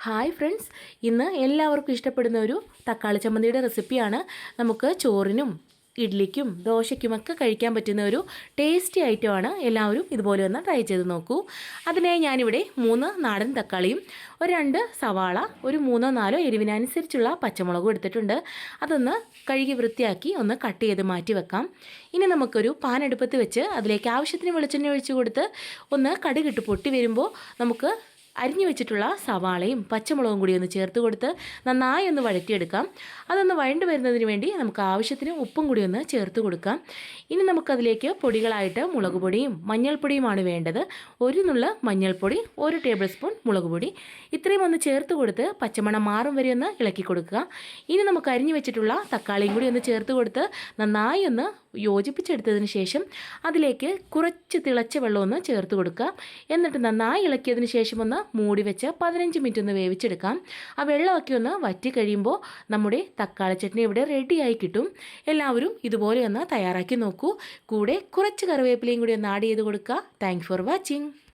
Hi friends, ഇന്ന് എല്ലാവർക്കും ഇഷ്ടപ്പെടുന്ന ഒരു തക്കാളി ചമ്മന്തിയുടെ റെസിപ്പിയാണ്. നമുക്ക് ചോറിനും ഇഡ്ലിക്കും ദോശയ്ക്കുമൊക്കെ കഴിക്കാൻ പറ്റുന്ന ഒരു ടേസ്റ്റി ഐറ്റമാണ്. എല്ലാവരും ഇതുപോലെ ഒന്ന് ട്രൈ ചെയ്ത് നോക്കൂ. അതിനായി ഞാനിവിടെ 3 നാടൻ തക്കാളിയും ഒരു 2 സവാള, ഒരു 3-4 എരിവിനനുസരിച്ചുള്ള പച്ചമുളകും എടുത്തിട്ടുണ്ട്. അതൊന്ന് കഴുകി വൃത്തിയാക്കി ഒന്ന് കട്ട് ചെയ്ത് മാറ്റി വെക്കാം. ഇനി നമുക്കൊരു പാൻ അടുപ്പത്ത് വെച്ച് അതിലേക്ക് ആവശ്യത്തിന് വെളിച്ചെണ്ണ ഒഴിച്ച് കൊടുത്ത് ഒന്ന് കടുകിട്ട് പൊട്ടി വരുമ്പോൾ നമുക്ക് അരിഞ്ഞു വെച്ചിട്ടുള്ള സവാളയും പച്ചമുളകും കൂടി ഒന്ന് ചേർത്ത് കൊടുത്ത് നന്നായി ഒന്ന് വഴറ്റിയെടുക്കാം. അതൊന്ന് വഴണ്ട് വരുന്നതിന് വേണ്ടി നമുക്ക് ആവശ്യത്തിന് ഉപ്പും കൂടി ഒന്ന് ചേർത്ത് കൊടുക്കാം. ഇനി നമുക്കതിലേക്ക് പൊടികളായിട്ട് മുളക് പൊടിയും മഞ്ഞൾപ്പൊടിയുമാണ് വേണ്ടത്. ഒരു നുള്ള മഞ്ഞൾപ്പൊടി, 1 ടേബിൾ സ്പൂൺ മുളക് പൊടി, ഇത്രയും ഒന്ന് ചേർത്ത് കൊടുത്ത് പച്ചമണം മാറും വരെ ഒന്ന് ഇളക്കി കൊടുക്കുക. ഇനി നമുക്ക് അരിഞ്ഞു വെച്ചിട്ടുള്ള തക്കാളിയും കൂടി ഒന്ന് ചേർത്ത് കൊടുത്ത് നന്നായി ഒന്ന് യോജിപ്പിച്ചെടുത്തതിന് ശേഷം അതിലേക്ക് കുറച്ച് തിളച്ച വെള്ളം ഒന്ന് ചേർത്ത് കൊടുക്കുക. എന്നിട്ട് നന്നായി ഇളക്കിയതിന് ശേഷം ഒന്ന് മൂടി വെച്ച് 15 മിനിറ്റ് ഒന്ന് വേവിച്ചെടുക്കാം. ആ വെള്ളമൊക്കെ ഒന്ന് വറ്റി കഴിയുമ്പോൾ നമ്മുടെ തക്കാളി ചട്നി ഇവിടെ റെഡിയായി കിട്ടും. എല്ലാവരും ഇതുപോലെ ഒന്ന് തയ്യാറാക്കി നോക്കൂ. കൂടെ കുറച്ച് കറിവേപ്പിലയും കൂടി ഒന്ന് ആഡ് ചെയ്ത് കൊടുക്കുക. Thank for watching.